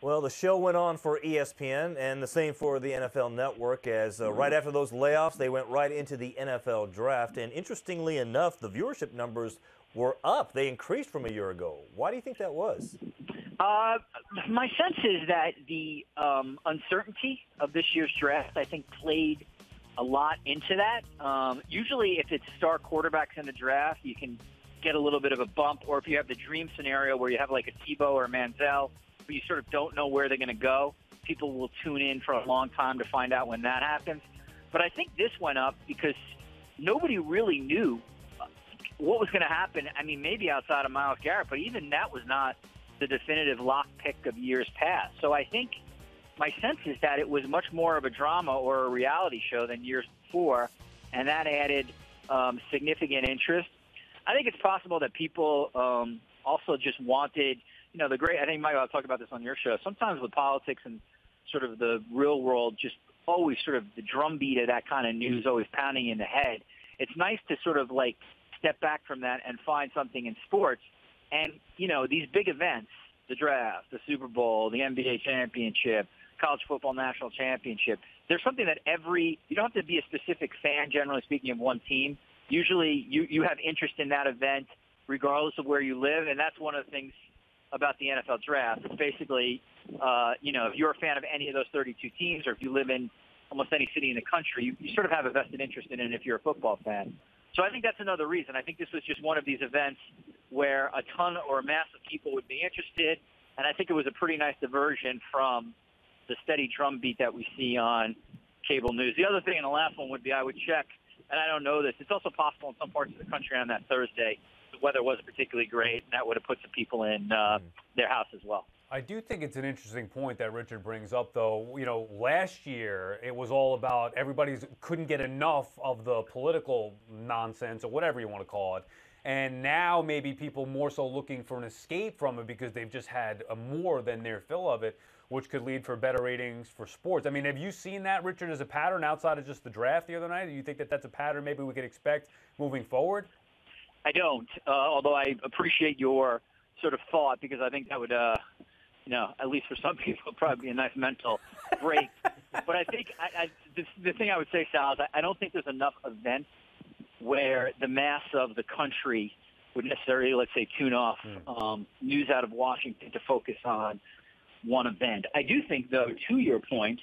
Well, the show went on for ESPN and the same for the NFL Network as right after those layoffs, they went right into the NFL draft. And interestingly enough, the viewership numbers were up. They increased from a year ago. Why do you think that was? My sense is that the uncertainty of this year's draft, I think, played a lot into that. Usually if it's star quarterbacks in the draft, you can get a little bit of a bump. Or if you have the dream scenario where you have like a Tebow or a Manziel, but you sort of don't know where they're going to go, people will tune in for a long time to find out when that happens. But I think this went up because nobody really knew what was going to happen. I mean, maybe outside of Myles Garrett, but even that was not the definitive lock pick of years past. So I think my sense is that it was much more of a drama or a reality show than years before, and that added significant interest. I think it's possible that people also just wanted, I think, Michael, I'll talk about this on your show. Sometimes with politics and sort of the real world, just always sort of the drumbeat of that kind of news always pounding in the head. It's nice to sort of like step back from that and find something in sports. And, these big events, the draft, the Super Bowl, the NBA championship, college football national championship, there's something that you don't have to be a specific fan, generally speaking, of one team. Usually you have interest in that event regardless of where you live, and that's one of the things about the NFL draft. It's basically, if you're a fan of any of those 32 teams, or if you live in almost any city in the country, you sort of have a vested interest in it if you're a football fan. So I think that's another reason. I think this was just one of these events where a ton or a mass of people would be interested, and I think it was a pretty nice diversion from the steady drumbeat that we see on cable news. The other thing, and the last one, would be I would check, and I don't know this, it's also possible in some parts of the country on that Thursday the weather wasn't particularly great, and that would have put some people in their house as well. I do think it's an interesting point that Richard brings up, though. Last year it was all about couldn't get enough of the political nonsense or whatever you want to call it. And now maybe people more so looking for an escape from it because they've just had more than their fill of it, which could lead for better ratings for sports. I mean, have you seen that, Richard, as a pattern outside of just the draft the other night? Do you think that that's a pattern maybe we could expect moving forward? I don't, although I appreciate your sort of thought, because I think that would, at least for some people, probably be a nice mental break. But I think the thing I would say, Sal, is I don't think there's enough events where the mass of the country would necessarily, let's say, tune off news out of Washington to focus on one event. I do think, though, to your point,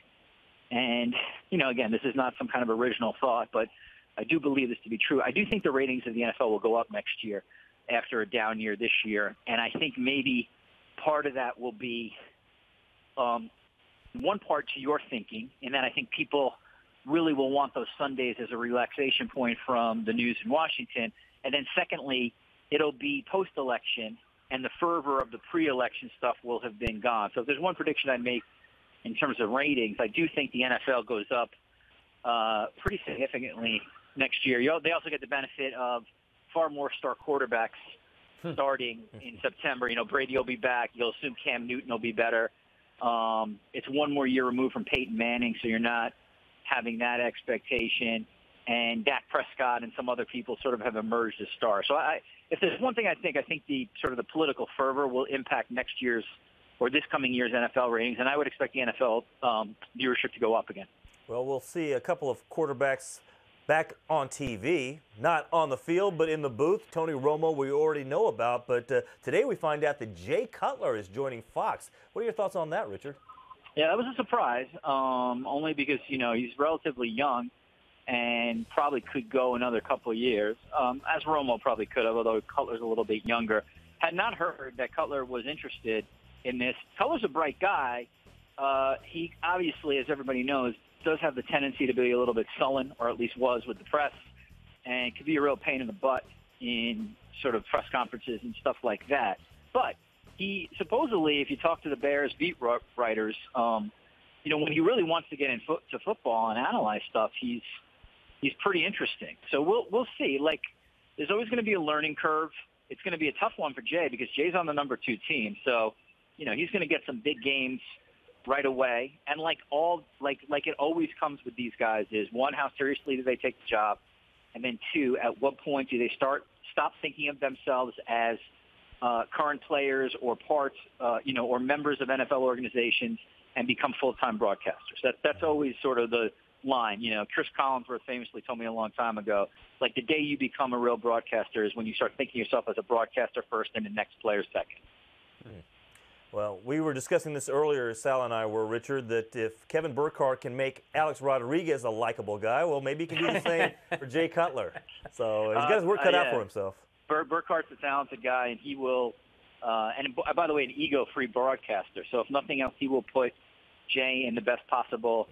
and, again, this is not some kind of original thought, but I do believe this to be true. I do think the ratings of the NFL will go up next year after a down year this year, and I think maybe part of that will be one part to your thinking, in that I think people really will want those Sundays as a relaxation point from the news in Washington. And then secondly, it'll be post-election, and the fervor of the pre-election stuff will have been gone. So if there's one prediction I'd make in terms of ratings, I do think the NFL goes up pretty significantly next year. They also get the benefit of far more star quarterbacks starting in September. Brady will be back. You'll assume Cam Newton will be better. It's one more year removed from Peyton Manning, so you're not having that expectation. And Dak Prescott and some other people sort of have emerged as stars. So if there's one thing I think the sort of the political fervor will impact next year's or this coming year's NFL ratings, and I would expect the NFL viewership to go up again. Well, we'll see a couple of quarterbacks back on TV, not on the field, but in the booth. Tony Romo we already know about, but today we find out that Jay Cutler is joining Fox. What are your thoughts on that, Richard? Yeah, that was a surprise, only because, he's relatively young and probably could go another couple of years, as Romo probably could have, although Cutler's a little bit younger. Had not heard that Cutler was interested in this. Cutler's a bright guy. He obviously, as everybody knows, does have the tendency to be a little bit sullen, or at least was with the press, and could be a real pain in the butt in sort of press conferences and stuff like that. But he supposedly, if you talk to the Bears beat writers, when he really wants to get into football and analyze stuff, he's pretty interesting. So we'll see. Like, there's always going to be a learning curve. It's going to be a tough one for Jay because Jay's on the number 2 team. So, he's going to get some big games right away. And like it always comes with these guys is, one, how seriously do they take the job? And then 2, at what point do they stop thinking of themselves as current players or parts, or members of NFL organizations and become full-time broadcasters. That's always sort of the line. Chris Collinsworth famously told me a long time ago, like the day you become a real broadcaster is when you start thinking yourself as a broadcaster first and the next player second. Well, we were discussing this earlier, Sal and I were, Richard, that if Kevin Burkhardt can make Alex Rodriguez a likable guy, well, maybe he can do the same for Jay Cutler. So he's got his work cut out for himself. Burkhardt's a talented guy, and he will, and by the way, an ego-free broadcaster. So if nothing else, he will put Jay in the best possible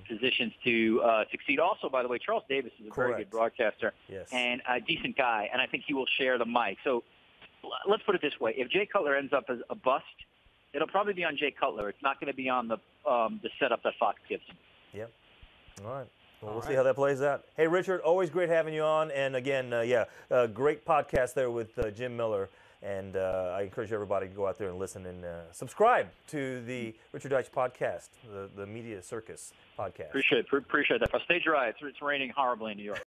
positions to succeed. Also, by the way, Charles Davis is a very good broadcaster and a decent guy, and I think he will share the mic. So let's put it this way. If Jay Cutler ends up as a bust, it'll probably be on Jay Cutler. It's not going to be on the setup that Fox gives him. Yep. All right. Well, we'll see how that plays out. Hey, Richard, always great having you on. And again, great podcast there with Jim Miller. And I encourage everybody to go out there and listen and subscribe to the Richard Deitsch podcast, the Media Circus podcast. Appreciate that. Stage right. It's raining horribly in New York.